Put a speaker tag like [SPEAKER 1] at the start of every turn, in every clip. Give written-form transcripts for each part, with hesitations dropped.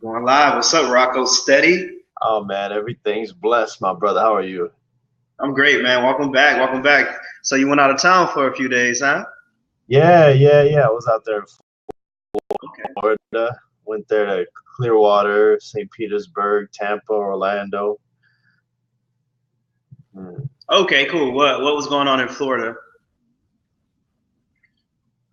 [SPEAKER 1] Going live. What's up, Rocco? Steady?
[SPEAKER 2] Oh man, everything's blessed, my brother. How are you?
[SPEAKER 1] I'm great, man. Welcome back. Welcome back. So you went out of town for a few days, huh?
[SPEAKER 2] Yeah. I was out there in
[SPEAKER 1] Okay.
[SPEAKER 2] Florida. Went there to Clearwater, St. Petersburg, Tampa, Orlando. Hmm.
[SPEAKER 1] Okay, cool. What was going on in Florida?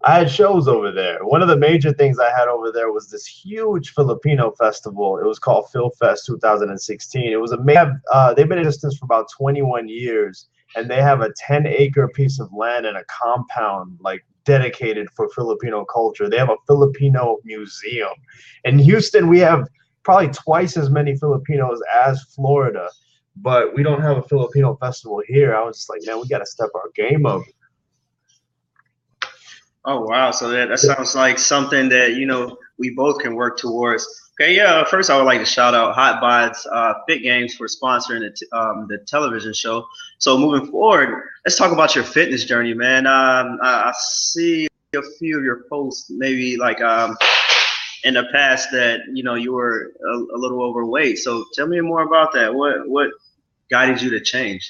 [SPEAKER 2] I had shows over there. One of the major things I had over there was this huge Filipino festival. It was called Phil Fest 2016. It was they've been in existence for about 21 years, and they have a 10-acre piece of land and a compound like dedicated for Filipino culture. They have a Filipino museum. In Houston, we have probably twice as many Filipinos as Florida, but we don't have a Filipino festival here. I was just like, man, we got to step our game up.
[SPEAKER 1] Oh, wow. So that sounds like something that, we both can work towards. Okay, yeah. First, I would like to shout out Hotbots Fit Games for sponsoring the television show. So moving forward, let's talk about your fitness journey, man. I see a few of your posts, maybe like in the past that, you were a little overweight. So tell me more about that. What guided you to change?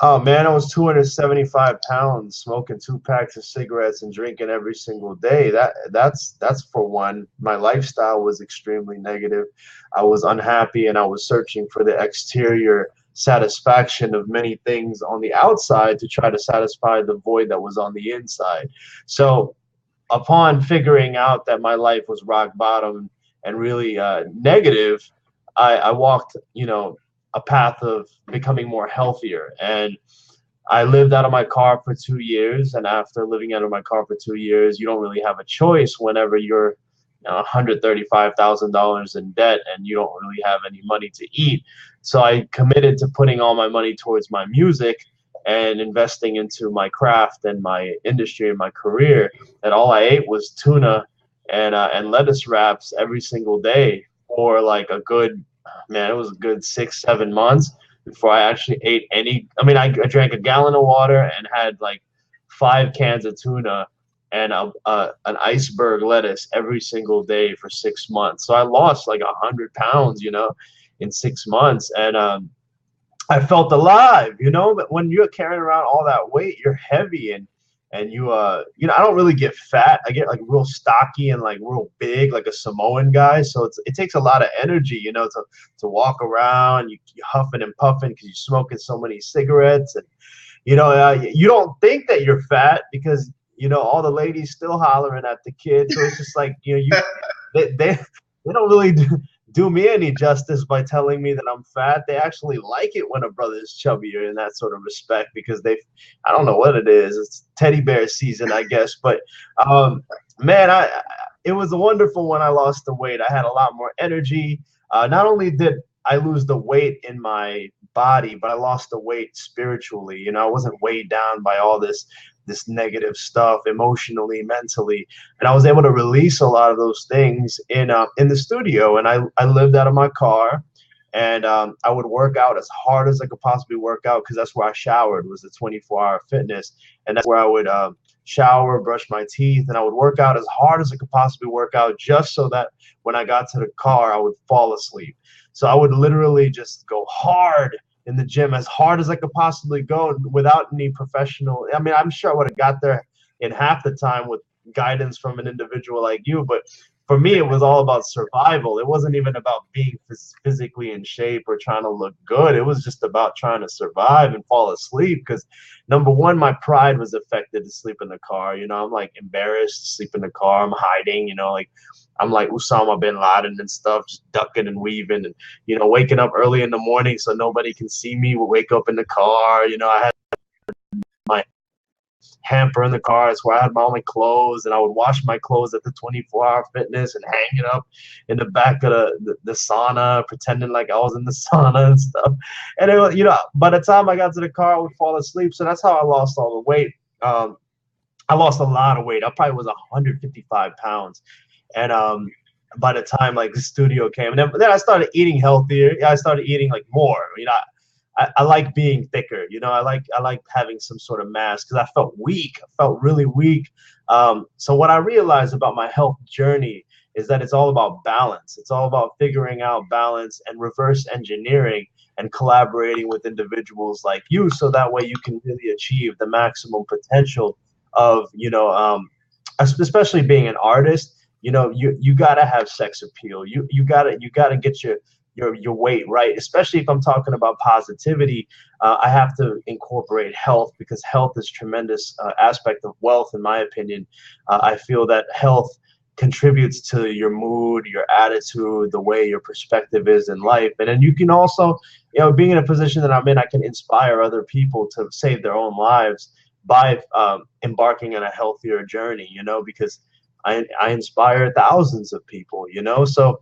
[SPEAKER 2] Oh man, I was 275 pounds, smoking 2 packs of cigarettes and drinking every single day. That's for one. My lifestyle was extremely negative. I was unhappy and I was searching for the exterior satisfaction of many things on the outside to try to satisfy the void that was on the inside. So upon figuring out that my life was rock bottom and really negative, I walked, a path of becoming more healthier. And I lived out of my car for 2 years. And after living out of my car for 2 years, you don't really have a choice whenever you're $135,000 in debt and you don't really have any money to eat. So I committed to putting all my money towards my music and investing into my craft and my industry and my career. And all I ate was tuna and lettuce wraps every single day for like a good, man, it was a good 6 7 months before I actually ate any. I mean, I drank a gallon of water and had like 5 cans of tuna and an iceberg lettuce every single day for 6 months. So I lost like 100 pounds, in 6 months, and I felt alive, But when you're carrying around all that weight, you're heavy and you I don't really get fat. I get like real stocky and like real big, like a Samoan guy. So it takes a lot of energy, to walk around. You're huffing and puffing because you're smoking so many cigarettes, and you don't think that you're fat because all the ladies still hollering at the kids. So it's just like they don't really do me any justice by telling me that I'm fat. They actually like it when a brother is chubbier in that sort of respect because I don't know what it is. It's teddy bear season, I guess. But man, it was wonderful when I lost the weight. I had a lot more energy. Not only did I lose the weight in my body, but I lost the weight spiritually. I wasn't weighed down by all this negative stuff emotionally, mentally, and I was able to release a lot of those things in the studio. And I lived out of my car, and I would work out as hard as I could possibly work out because that's where I showered, was the 24-hour fitness, and that's where I would shower, brush my teeth, and I would work out as hard as I could possibly work out just so that when I got to the car, I would fall asleep. So I would literally just go hard in the gym, as hard as I could possibly go without any professional. I mean, I'm sure I would have got there in half the time with guidance from an individual like you, but for me, it was all about survival. It wasn't even about being physically in shape or trying to look good. It was just about trying to survive and fall asleep because, number one, my pride was affected to sleep in the car. I'm like embarrassed to sleep in the car. I'm hiding, like I'm like Osama bin Laden and stuff, just ducking and weaving and, waking up early in the morning so nobody can see me. We'll wake up in the car. I had my hamper in the car. It's where I had all my clothes, and I would wash my clothes at the 24-hour fitness and hang it up in the back of the sauna, pretending like I was in the sauna and stuff. And it was, by the time I got to the car, I would fall asleep. So that's how I lost all the weight. I lost a lot of weight. I probably was 155 pounds. And by the time like the studio came, and then I started eating healthier. I started eating like more. I like being thicker. I like having some sort of mass because I felt weak. I felt really weak. So what I realized about my health journey is that it's all about balance. It's all about figuring out balance and reverse engineering and collaborating with individuals like you, so that way you can really achieve the maximum potential of, especially being an artist. You gotta have sex appeal. You gotta get your weight right. Especially if I'm talking about positivity, I have to incorporate health, because health is a tremendous aspect of wealth, in my opinion. I feel that health contributes to your mood, your attitude, the way your perspective is in life. And then you can also, being in a position that I'm in, I can inspire other people to save their own lives by embarking on a healthier journey, because I inspire thousands of people, so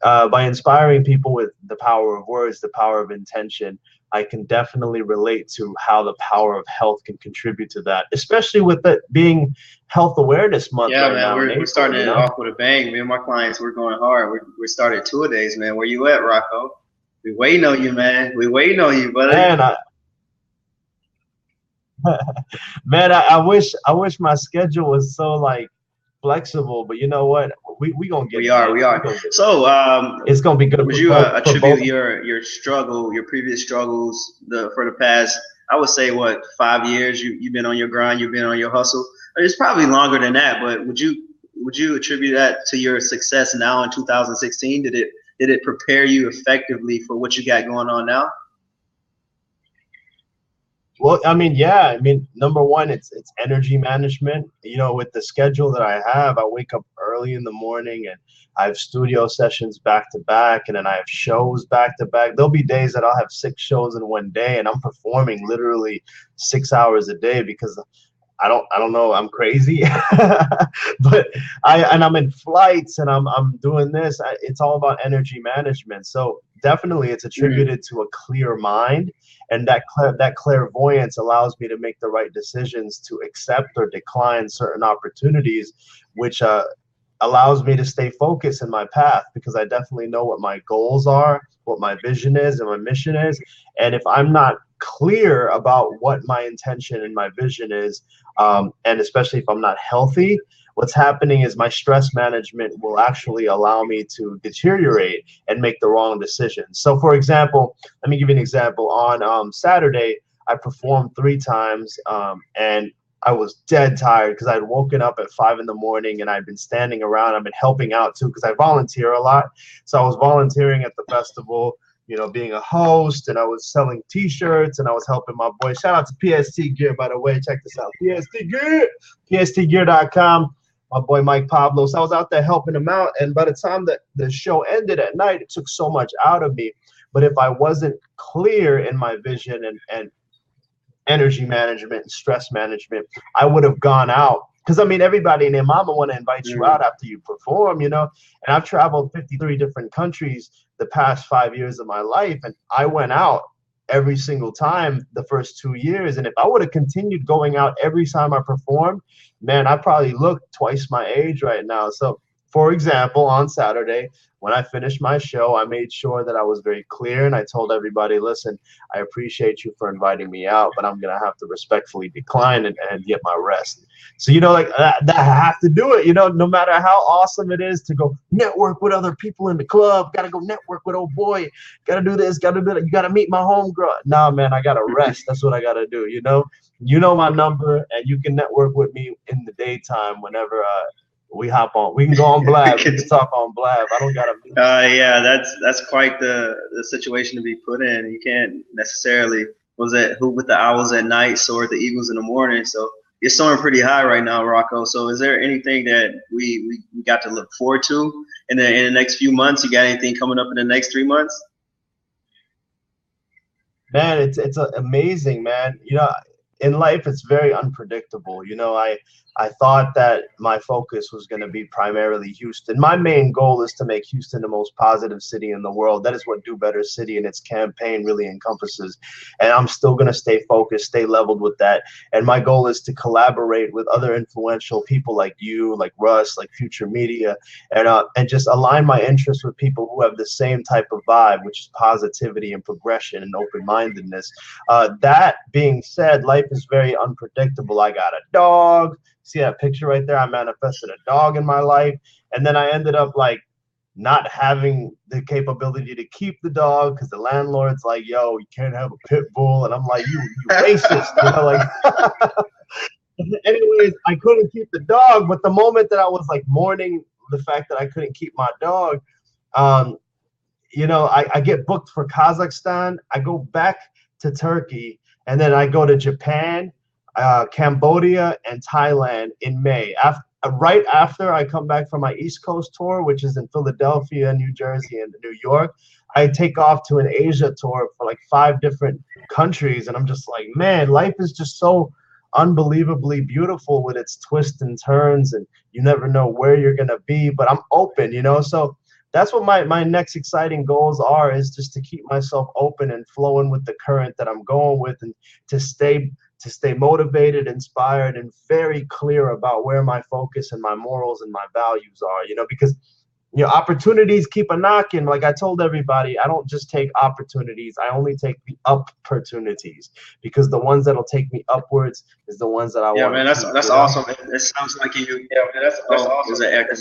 [SPEAKER 2] by inspiring people with the power of words, the power of intention, I can definitely relate to how the power of health can contribute to that, especially with it being Health Awareness Month
[SPEAKER 1] Yeah,
[SPEAKER 2] right
[SPEAKER 1] man,
[SPEAKER 2] now in
[SPEAKER 1] we're
[SPEAKER 2] April.
[SPEAKER 1] starting it off with a bang. Me and my clients, we're going hard. We're started 2-a-days, man. Where you at, Rocco? We waiting on you, man. We waiting on you, buddy.
[SPEAKER 2] Man, I wish my schedule was so like flexible, but you know what? We gonna get
[SPEAKER 1] We
[SPEAKER 2] it,
[SPEAKER 1] are,
[SPEAKER 2] man.
[SPEAKER 1] we are. So,
[SPEAKER 2] It's gonna be good
[SPEAKER 1] would
[SPEAKER 2] for
[SPEAKER 1] you
[SPEAKER 2] both
[SPEAKER 1] attribute your struggle, your previous struggles, for the past, I would say, what, 5 years? You've been on your grind, you've been on your hustle. It's probably longer than that, but would you attribute that to your success now in 2016? Did it prepare you effectively for what you got going on now?
[SPEAKER 2] Well, I mean, yeah. I mean, number one, it's energy management. With the schedule that I have, I wake up early in the morning and I have studio sessions back to back, and then I have shows back to back. There'll be days that I'll have 6 shows in one day, and I'm performing literally 6 hours a day, because I don't know, I'm crazy. But I'm in flights, and I'm doing this. It's all about energy management. So definitely it's attributed to a clear mind, and that clairvoyance allows me to make the right decisions to accept or decline certain opportunities, which allows me to stay focused in my path, because I definitely know what my goals are, what my vision is, and my mission is. And if I'm not clear about what my intention and my vision is, and especially if I'm not healthy, what's happening is my stress management will actually allow me to deteriorate and make the wrong decisions. So, for example, let me give you an example. On Saturday, I performed 3 times, and I was dead tired because I'd woken up at 5 in the morning, and I'd been standing around. I've been helping out too, because I volunteer a lot. So I was volunteering at the festival, being a host, and I was selling T-shirts, and I was helping my boy. Shout out to PST Gear, by the way. Check this out, PST Gear, PSTGear.com. My boy Mike Pablo. So I was out there helping him out, and by the time that the show ended at night, it took so much out of me. But if I wasn't clear in my vision and energy management and stress management, I would have gone out. Because, I mean, everybody and their mama want to invite you out after you perform, And I've traveled 53 different countries the past 5 years of my life, and I went out every single time the first 2 years. And if I would have continued going out every time I performed, man, I probably look twice my age right now. So, for example, on Saturday, when I finished my show, I made sure that I was very clear, and I told everybody, listen, I appreciate you for inviting me out, but I'm going to have to respectfully decline and get my rest. So, like that, I have to do it, no matter how awesome it is to go network with other people in the club, got to go network with old boy, got to do this, got to do that, you got to meet my homegirl. Nah, man, I got to rest. That's what I got to do, You know my number, and you can network with me in the daytime whenever we hop on. We can go on Blab. We can talk on Blab. I don't gotta.
[SPEAKER 1] Yeah, that's quite the situation to be put in. You can't necessarily hoop with the Owls at night, soar with the Eagles in the morning. So you're soaring pretty high right now, Rocco. So is there anything that we got to look forward to in the next few months? You got anything coming up in the next 3 months?
[SPEAKER 2] Man, it's amazing, man. In life, it's very unpredictable. I thought that my focus was going to be primarily Houston. My main goal is to make Houston the most positive city in the world. That is what Do Better City and its campaign really encompasses. And I'm still going to stay focused, stay leveled with that. And my goal is to collaborate with other influential people like you, like Russ, like Future Media, and just align my interests with people who have the same type of vibe, which is positivity and progression and open-mindedness. That being said, life is very unpredictable. I got a dog. See that picture right there? I manifested a dog in my life. And then I ended up like not having the capability to keep the dog because the landlord's like, yo, you can't have a pit bull. And I'm like, you racist, you know, like. Anyways, I couldn't keep the dog, but the moment that I was like mourning the fact that I couldn't keep my dog, you know, I get booked for Kazakhstan. I go back to Turkey, and then I go to Japan, Cambodia, and Thailand in May. Right after I come back from my East Coast tour, which is in Philadelphia, New Jersey, and New York, I take off to an Asia tour for like 5 different countries, and I'm just like, man, life is just so unbelievably beautiful with its twists and turns, and you never know where you're gonna be, but I'm open, you know. So that's what my next exciting goals are, is just to keep myself open and flowing with the current that I'm going with, and to stay motivated, inspired, and very clear about where my focus and my morals and my values are, you know, because you know, opportunities keep a knocking. Like I told everybody, I don't just take opportunities. I only take the opportunities, because the ones that'll take me upwards is the ones that I want.
[SPEAKER 1] Yeah, man, that's awesome. It sounds like you. Yeah, man, that's awesome. Is that echo?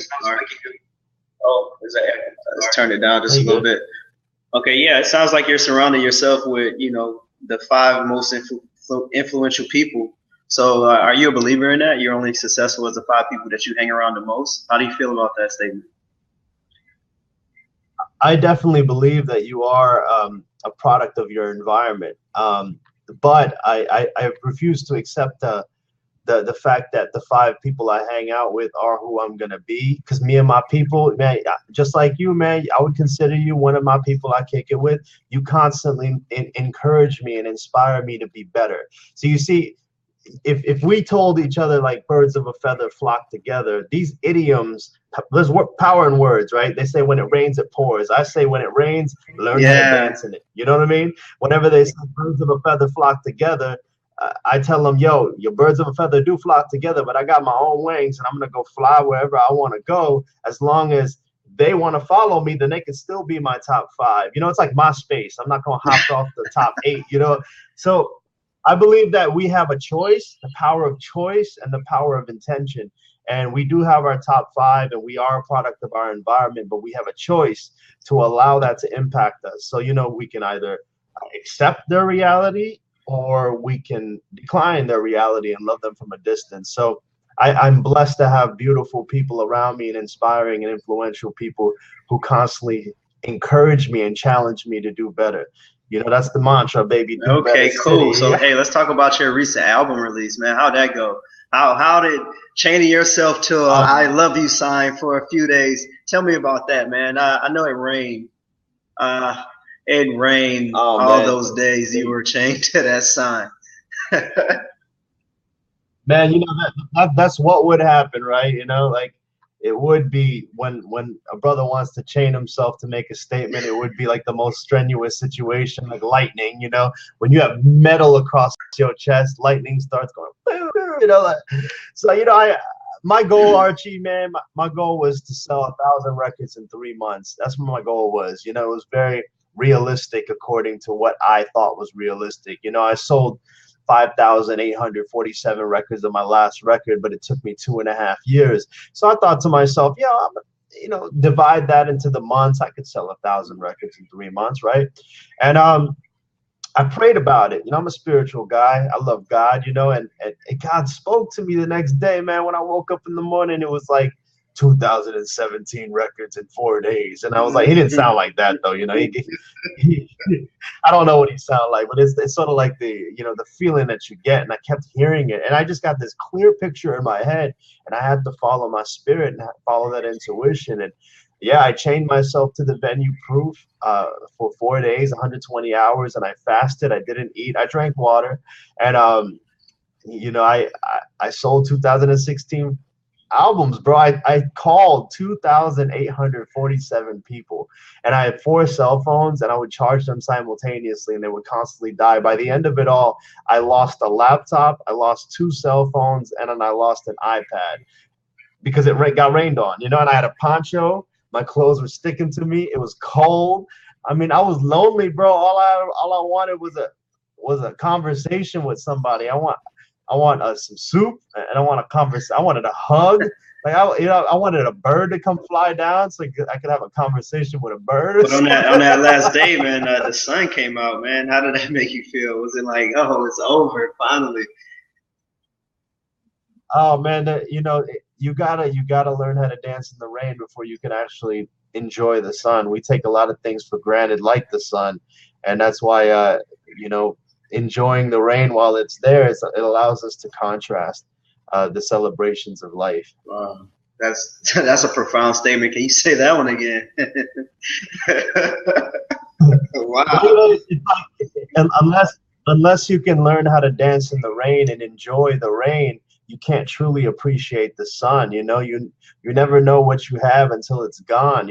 [SPEAKER 1] Let's turn it down just a little bit. Okay, yeah, it sounds like you're surrounding yourself with, you know, the 5 most influential people. So, are you a believer in that? You're only successful as the 5 people that you hang around the most. How do you feel about that statement?
[SPEAKER 2] I definitely believe that you are a product of your environment, but I refuse to accept the fact that the 5 people I hang out with are who I'm gonna be. Because me and my people, man, just like you, man, I would consider you one of my people I kick it with. You constantly encourage me and inspire me to be better. So you see, if we told each other like birds of a feather flock together, these idioms, there's power in words, right? They say when it rains, it pours. I say when it rains, learn how to dance in it. You know what I mean? Whenever they say birds of a feather flock together, I tell them, yo, your birds of a feather do flock together, but I got my own wings and I'm going to go fly wherever I want to go. As long as they want to follow me, then they can still be my top 5. You know, it's like my space. I'm not going to hop off the top 8, you know? So I believe that we have a choice, the power of choice and the power of intention. And we do have our top 5, and we are a product of our environment, but we have a choice to allow that to impact us. So, you know, we can either accept their reality or we can decline their reality and love them from a distance. So I'm blessed to have beautiful people around me and inspiring and influential people who constantly encourage me and challenge me to do better. You know, that's the mantra, baby.
[SPEAKER 1] Okay, cool. So, hey, let's talk about your recent album release, man. How'd that go? How did chaining yourself to a I love you sign for a few days? Tell me about that, man. I know it rained. It rained all those days you were chained to that sign.
[SPEAKER 2] Man, you know, that's what would happen, right? You know, like it would be when a brother wants to chain himself to make a statement, it would be like the most strenuous situation, like lightning, you know, when you have metal across your chest, lightning starts going, you know, like, so, you know, my goal, Archie, man, my goal was to sell 1,000 records in 3 months. That's what my goal was. You know, it was very realistic according to what I thought was realistic. You know, I sold 5,847 records of my last record, but it took me 2.5 years. So I thought to myself, yeah, you know, divide that into the months. I could sell 1,000 records in 3 months, right? And I prayed about it. You know, I'm a spiritual guy. I love God, you know, and God spoke to me the next day, man. When I woke up in the morning, it was like 2017 records in 4 days. And I was like, he didn't sound like that though, you know. I don't know what he sounded like, but it's sort of like the, you know, the feeling that you get. And I kept hearing it, and I just got this clear picture in my head, and I had to follow my spirit and follow that intuition. And yeah, I chained myself to the venue proof for 4 days, 120 hours, and I fasted. I didn't eat. I drank water, and you know, I sold 2016 albums, bro. I called 2,847 people, and I had 4 cell phones, and I would charge them simultaneously, and they would constantly die. By the end of it all, I lost a laptop, I lost 2 cell phones, and then I lost an iPad because it got rained on, you know. And I had a poncho. My clothes were sticking to me. It was cold. I mean, I was lonely, bro. All I wanted was was a conversation with somebody. I want some soup, and I wanted a hug. Like I wanted a bird to come fly down so I could have a conversation with a bird.
[SPEAKER 1] But on that last day, man, the sun came out, man. How did that make you feel? Was it like, oh, it's over finally?
[SPEAKER 2] Oh man, you gotta learn how to dance in the rain before you can actually enjoy the sun. We take a lot of things for granted, like the sun, and that's why enjoying the rain while it's there, it allows us to contrast the celebrations of life.
[SPEAKER 1] That's a profound statement. Can you say that one again? Wow.
[SPEAKER 2] Unless you can learn how to dance in the rain and enjoy the rain, you can't truly appreciate the sun. You never know what you have until it's gone.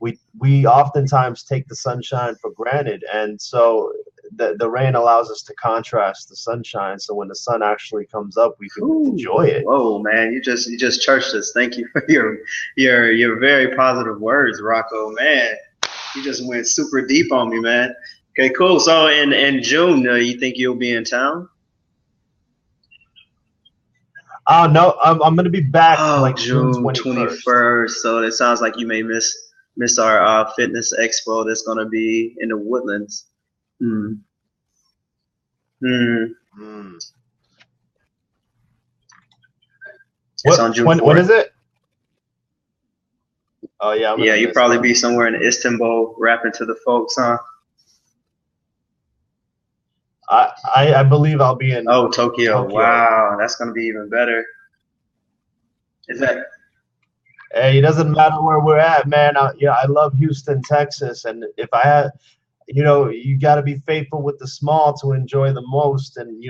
[SPEAKER 2] We oftentimes take the sunshine for granted, and so the rain allows us to contrast the sunshine. So when the sun actually comes up, we can enjoy it.
[SPEAKER 1] Whoa, man! You just churched us. Thank you for your very positive words, Rocco. Man, you just went super deep on me, man. Okay, cool. So in June, you think you'll be in town?
[SPEAKER 2] No, I'm gonna be back like
[SPEAKER 1] June 21st. So it sounds like you may miss our fitness expo that's gonna be in the Woodlands. When
[SPEAKER 2] is it? Oh yeah.
[SPEAKER 1] You probably be somewhere in Istanbul rapping to the folks, huh?
[SPEAKER 2] I believe I'll be in
[SPEAKER 1] Tokyo. Wow, that's gonna be even better. Is that?
[SPEAKER 2] Hey, it doesn't matter where we're at, man. I love Houston, Texas, and if I had, you got to be faithful with the small to enjoy the most. And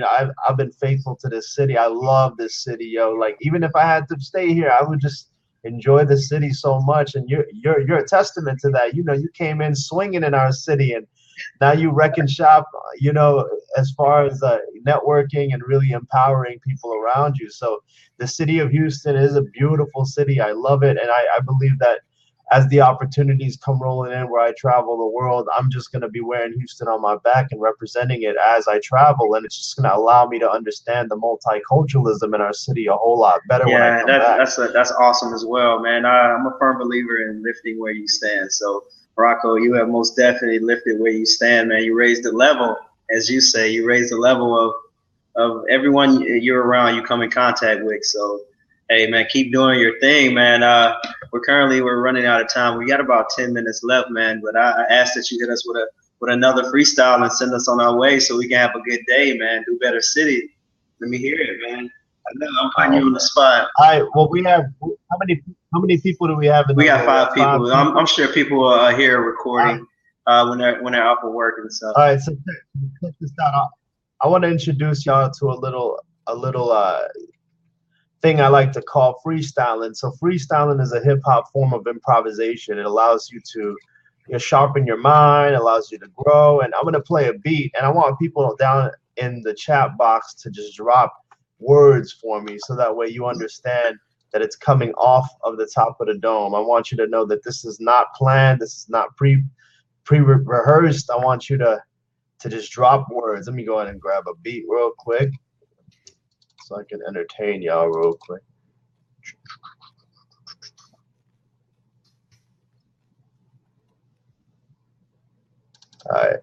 [SPEAKER 2] I've been faithful to this city. I love this city, yo. Like even if I had to stay here, I would just enjoy the city so much. And you're a testament to that. You came in swinging in our city, and now you wreck and shop, as far as networking and really empowering people around you. So the city of Houston is a beautiful city. I love it. And I believe that as the opportunities come rolling in where I travel the world, I'm just going to be wearing Houston on my back and representing it as I travel. And it's just going to allow me to understand the multiculturalism in our city a whole lot better when I come back.
[SPEAKER 1] That's awesome as well, man. I'm a firm believer in lifting where you stand. So Rocco, you have most definitely lifted where you stand, man. You raised the level, as you say. You raised the level of everyone you're around, you come in contact with. So, hey, man, keep doing your thing, man. We're running out of time. We got about 10 minutes left, man. But I ask that you hit us with another freestyle and send us on our way so we can have a good day, man. Do better city. Let me hear it, man. I know I'm putting you on the spot.
[SPEAKER 2] All right. Well, we have how many people do we have?
[SPEAKER 1] We got 5 people. I'm sure people are here recording when they're out for work and stuff.
[SPEAKER 2] All right. So check this out. I want to introduce y'all to a little thing I like to call freestyling. So freestyling is a hip hop form of improvisation. It allows you to sharpen your mind, allows you to grow. And I'm going to play a beat, and I want people down in the chat box to just drop words for me so that way you understand that it's coming off of the top of the dome. I want you to know that this is not planned. This is not pre-rehearsed. I want you to just drop words. Let me go ahead and grab a beat real quick so I can entertain y'all real quick. All right.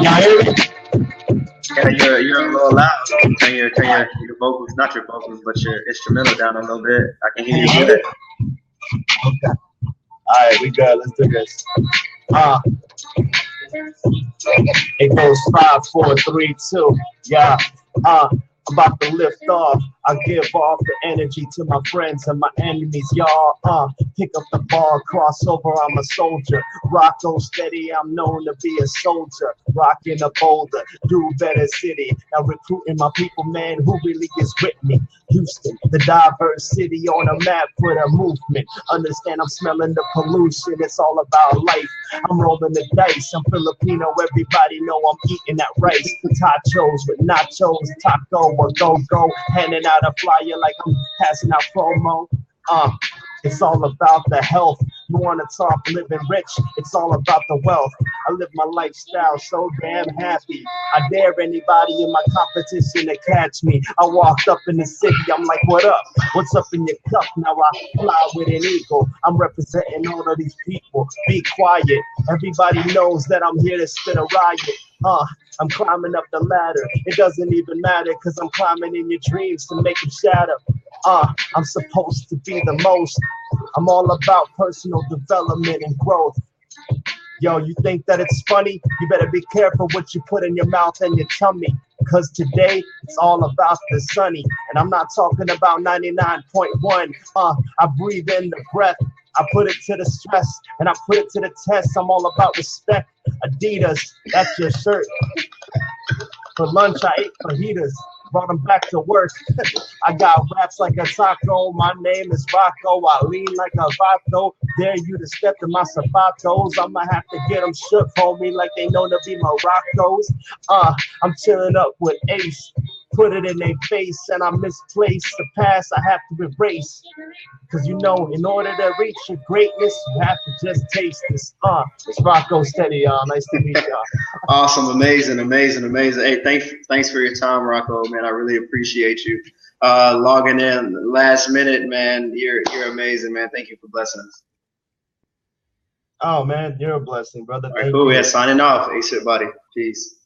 [SPEAKER 1] Y'all hear me? Yeah, you're a little loud. Turn your vocals, not your vocals, but your instrumental down a little bit. I can hear you good.
[SPEAKER 2] Okay. All right, we good. Let's do this. It goes 5, 4, 3, 2. Yeah. About to lift off. I give off the energy to my friends and my enemies, y'all. Pick up the ball, crossover, I'm a soldier. Rocco steady, I'm known to be a soldier. Rocking a boulder, do better city. Now recruiting my people, man, who really is with me? Houston, the diverse city on a map for the movement. Understand I'm smelling the pollution, it's all about life. I'm rolling the dice, I'm Filipino, everybody know I'm eating that rice. Tachos with nachos, taco or go-go, handing out out a flyer like I'm passing out promo. It's all about the health. You want to talk living rich, it's all about the wealth. I live my lifestyle so damn happy. I dare anybody in my competition to catch me. I walked up in the city, I'm like, what up? What's up in your cup? Now I fly with an eagle. I'm representing all of these people. Be quiet. Everybody knows that I'm here to spit a riot. I'm climbing up the ladder. It doesn't even matter, cause I'm climbing in your dreams to make them shatter. I'm supposed to be the most. I'm all about personal development and growth. Yo, you think that it's funny? You better be careful what you put in your mouth and your tummy. Cause today, it's all about the sunny. And I'm not talking about 99.1. I breathe in the breath. I put it to the stress, and I put it to the test. I'm all about respect. Adidas, that's your shirt. For lunch, I ate fajitas. Brought them back to work. I got raps like a taco. My name is Rocco. I lean like a vato. Dare you to step in my zapatos. I'ma have to get them shook, homie, like they know to be Moroccos. I'm chilling up with Ace. Put it in their face, and I misplaced the past. I have to erase. Cause you know, in order to reach your greatness, you have to just taste this. It's Rocco Steady, y'all. Nice to meet y'all.
[SPEAKER 1] Awesome, amazing. Hey, thanks for your time, Rocco, man. I really appreciate you logging in last minute, man. You're amazing, man. Thank you for blessing us.
[SPEAKER 2] Oh man, you're a blessing, brother.
[SPEAKER 1] All right, cool. Yeah, signing off. Ace it, buddy. Peace.